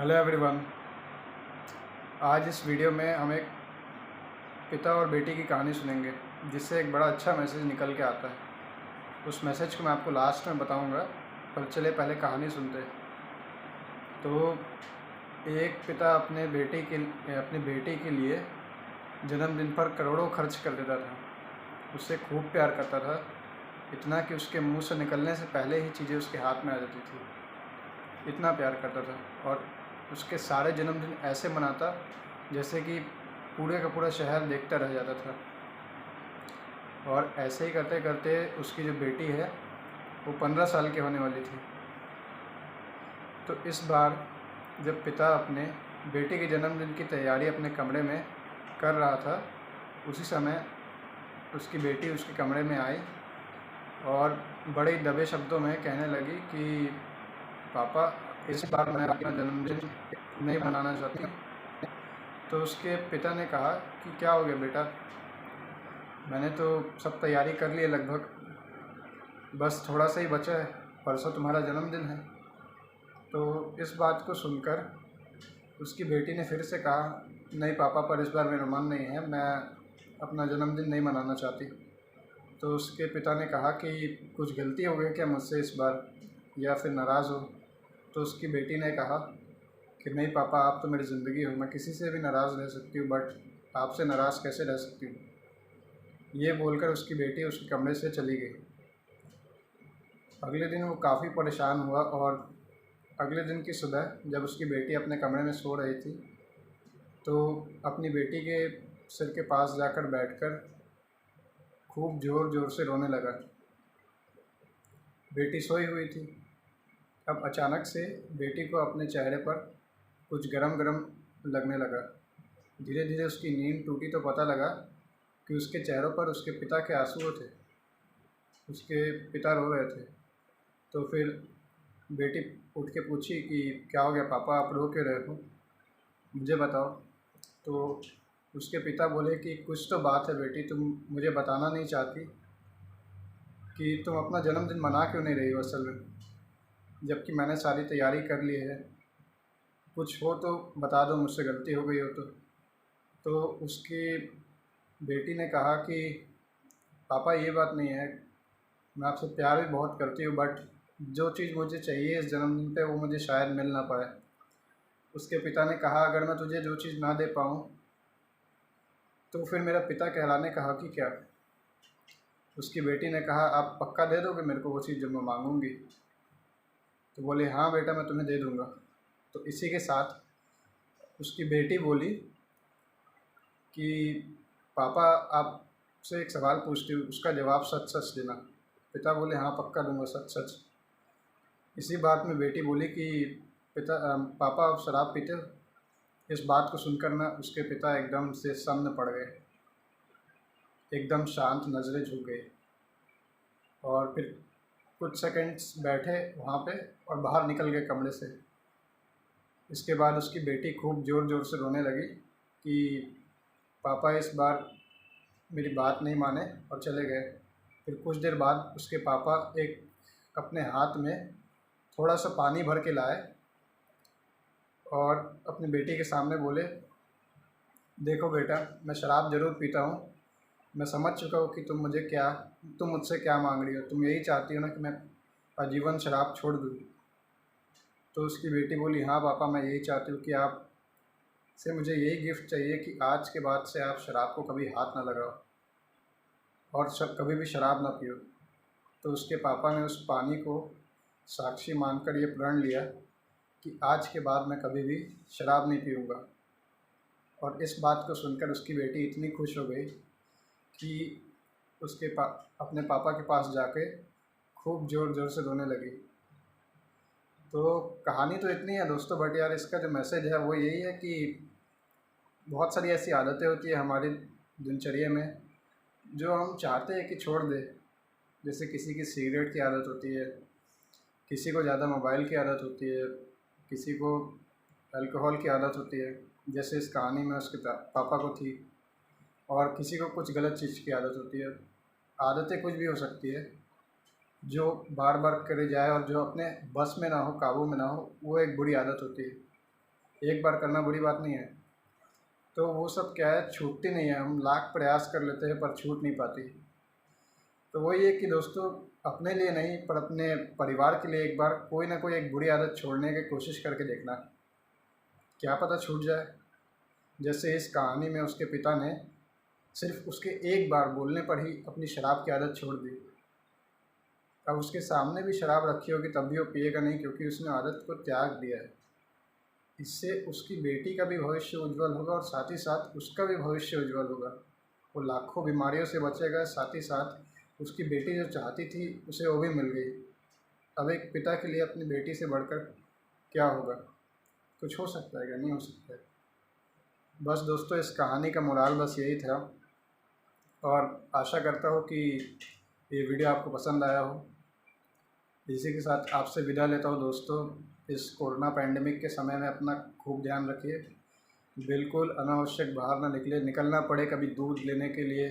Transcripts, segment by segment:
Hello everyone. आज इस video में हम एक पिता और बेटी की कहानी सुनेंगे जिससे एक बड़ा अच्छा मैसेज निकल के आता है। उस मैसेज को मैं आपको लास्ट में बताऊंगा, पर चले पहले कहानी सुनते हैं। तो एक पिता अपने बेटी के लिए जन्मदिन पर करोड़ों खर्च कर देता था। उससे खूब प्यार करता था, इतना कि उसके मुंह से निकलने से पहले ही चीज़ें उसके हाथ में आ जाती थी। इतना प्यार करता था और उसके सारे जन्मदिन ऐसे मनाता जैसे कि पूरे का पूरा शहर देखता रह जाता था। और ऐसे ही करते करते उसकी जो बेटी है वो 15 साल की होने वाली थी। तो इस बार जब पिता अपने बेटी के जन्मदिन की तैयारी अपने कमरे में कर रहा था, उसी समय उसकी बेटी उसके कमरे में आई और बड़े दबे शब्दों में कहने लगी कि पापा, इस बार मैं अपना जन्मदिन नहीं मनाना चाहती। तो उसके पिता ने कहा कि क्या हो गया बेटा, मैंने तो सब तैयारी कर ली है लगभग, बस थोड़ा सा ही बचा है, परसों तुम्हारा जन्मदिन है। तो इस बात को सुनकर उसकी बेटी ने फिर से कहा, नहीं पापा, पर इस बार मेरा मन नहीं है, मैं अपना जन्मदिन नहीं मनाना चाहती। तो उसके पिता ने कहा कि कुछ गलती हो गई क्या मुझसे इस बार, या फिर नाराज़ हो। तो उसकी बेटी ने कहा कि नहीं पापा, आप तो मेरी ज़िंदगी हो, मैं किसी से भी नाराज़ रह सकती हूँ, बट आपसे नाराज़ कैसे रह सकती हूँ। ये बोलकर उसकी बेटी उसके कमरे से चली गई। अगले दिन वो काफ़ी परेशान हुआ और अगले दिन की सुबह जब उसकी बेटी अपने कमरे में सो रही थी, तो अपनी बेटी के सिर के पास जाकर बैठकर खूब ज़ोर ज़ोर से रोने लगा। बेटी सोई हुई थी। अब अचानक से बेटी को अपने चेहरे पर कुछ गरम गरम लगने लगा। धीरे धीरे उसकी नींद टूटी तो पता लगा कि उसके चेहरों पर उसके पिता के आंसू थे। उसके पिता रो रहे थे। तो फिर बेटी उठ के पूछी कि क्या हो गया पापा, आप रो क्यों रहे हो, मुझे बताओ। तो उसके पिता बोले कि कुछ तो बात है बेटी, तुम मुझे बताना नहीं चाहती कि तुम अपना जन्मदिन मना क्यों नहीं रही हो असल में, जबकि मैंने सारी तैयारी कर ली है। कुछ हो तो बता दो, मुझसे गलती हो गई हो तो उसकी बेटी ने कहा कि पापा, ये बात नहीं है, मैं आपसे प्यार भी बहुत करती हूँ, बट जो चीज़ मुझे चाहिए इस जन्मदिन पे वो मुझे शायद मिल ना पाए। उसके पिता ने कहा, अगर मैं तुझे जो चीज़ ना दे पाऊँ तो फिर मेरा पिता कहलाने का हक ही क्या। उसकी बेटी ने कहा, आप पक्का दे दोगे मेरे को वो चीज़ जो मैं मांगूंगी। तो बोले, हाँ बेटा, मैं तुम्हें दे दूँगा। तो इसी के साथ उसकी बेटी बोली कि पापा, आपसे एक सवाल पूछती हूँ, उसका जवाब सच सच देना। पिता बोले, हाँ पक्का दूंगा, सच सच। इसी बात में बेटी बोली कि पापा, आप शराब पीते हो। इस बात को सुनकर ना उसके पिता एकदम से सन्न पड़ गए, एकदम शांत, नज़रें झुक गई और फिर कुछ सेकंड्स बैठे वहाँ पे और बाहर निकल गए कमरे से। इसके बाद उसकी बेटी खूब ज़ोर ज़ोर से रोने लगी कि पापा इस बार मेरी बात नहीं माने, और चले गए। फिर कुछ देर बाद उसके पापा एक अपने हाथ में थोड़ा सा पानी भर के लाए और अपनी बेटी के सामने बोले, देखो बेटा, मैं शराब ज़रूर पीता हूँ, मैं समझ चुका हूँ कि तुम मुझसे क्या मांग रही हो। तुम यही चाहती हो ना कि मैं आजीवन शराब छोड़ दूँ। तो उसकी बेटी बोली, हाँ पापा, मैं यही चाहती हूँ कि आप से मुझे यही गिफ्ट चाहिए कि आज के बाद से आप शराब को कभी हाथ ना लगाओ और कभी भी शराब ना पियो। तो उसके पापा ने उस पानी को साक्षी मानकर ये प्रण लिया कि आज के बाद मैं कभी भी शराब नहीं पीऊँगा। और इस बात को सुनकर उसकी बेटी इतनी खुश हो गई कि अपने पापा के पास जाके खूब ज़ोर ज़ोर से रोने लगी। तो कहानी तो इतनी है दोस्तों, बट यार इसका जो मैसेज है वो यही है कि बहुत सारी ऐसी आदतें होती है हमारी दिनचर्या में जो हम चाहते हैं कि छोड़ दें। जैसे किसी की सिगरेट की आदत होती है, किसी को ज़्यादा मोबाइल की आदत होती है, किसी को अल्कोहल की आदत होती है, जैसे इस कहानी में उसके पापा को थी, और किसी को कुछ गलत चीज़ की आदत होती है। आदतें कुछ भी हो सकती है जो बार बार करे जाए और जो अपने बस में ना हो, काबू में ना हो, वो एक बुरी आदत होती है। एक बार करना बड़ी बात नहीं है। तो वो सब क्या है, छूटती नहीं है, हम लाख प्रयास कर लेते हैं पर छूट नहीं पाती। तो वही है कि दोस्तों, अपने लिए नहीं पर अपने परिवार के लिए एक बार कोई ना कोई एक बुरी आदत छोड़ने की कोशिश करके देखना, क्या पता छूट जाए। जैसे इस कहानी में उसके पिता ने सिर्फ उसके एक बार बोलने पर ही अपनी शराब की आदत छोड़ दी। अब उसके सामने भी शराब रखी होगी तब भी वो पिएगा नहीं, क्योंकि उसने आदत को त्याग दिया है। इससे उसकी बेटी का भी भविष्य उज्जवल होगा और साथ ही साथ उसका भी भविष्य उज्जवल होगा। वो लाखों बीमारियों से बचेगा, साथ ही साथ उसकी बेटी जो चाहती थी उसे वो भी मिल गई। अब एक पिता के लिए अपनी बेटी से बढ़कर क्या होगा? कुछ हो सकता है क्या? नहीं हो सकता है। बस दोस्तों, इस कहानी का मोराल बस यही था, और आशा करता हूँ कि ये वीडियो आपको पसंद आया हो। इसी के साथ आपसे विदा लेता हूँ दोस्तों। इस कोरोना पैंडेमिक के समय में अपना खूब ध्यान रखिए, बिल्कुल अनावश्यक बाहर ना निकले। निकलना पड़े कभी दूध लेने के लिए,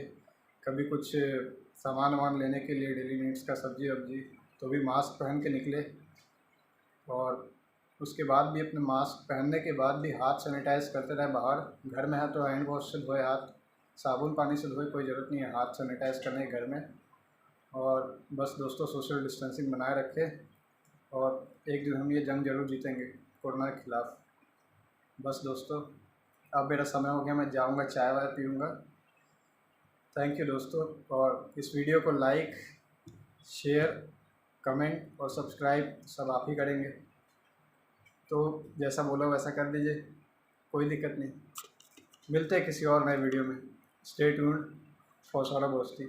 कभी कुछ सामान वामान लेने के लिए, डेली नीड्स का सब्जी वब्जी, तो भी मास्क पहन के निकले। और उसके बाद भी अपने मास्क पहनने के बाद भी हाथ सैनिटाइज़ करते रहे। बाहर घर में है तो हैंड वॉश से धोए हाथ, साबुन पानी से धोए, कोई ज़रूरत नहीं है हाथ सैनिटाइज़ करने के घर में। और बस दोस्तों, सोशल डिस्टेंसिंग बनाए रखें, और एक दिन हम ये जंग ज़रूर जीतेंगे कोरोना के ख़िलाफ़। बस दोस्तों, अब मेरा समय हो गया, मैं जाऊंगा, चाय वाय पीऊँगा। थैंक यू दोस्तों, और इस वीडियो को लाइक, शेयर, कमेंट और सब्सक्राइब सब आप ही करेंगे, तो जैसा बोला वैसा कर दीजिए, कोई दिक्कत नहीं। मिलते हैं किसी और नए वीडियो में। Stay tuned for Saurabh Awasthi.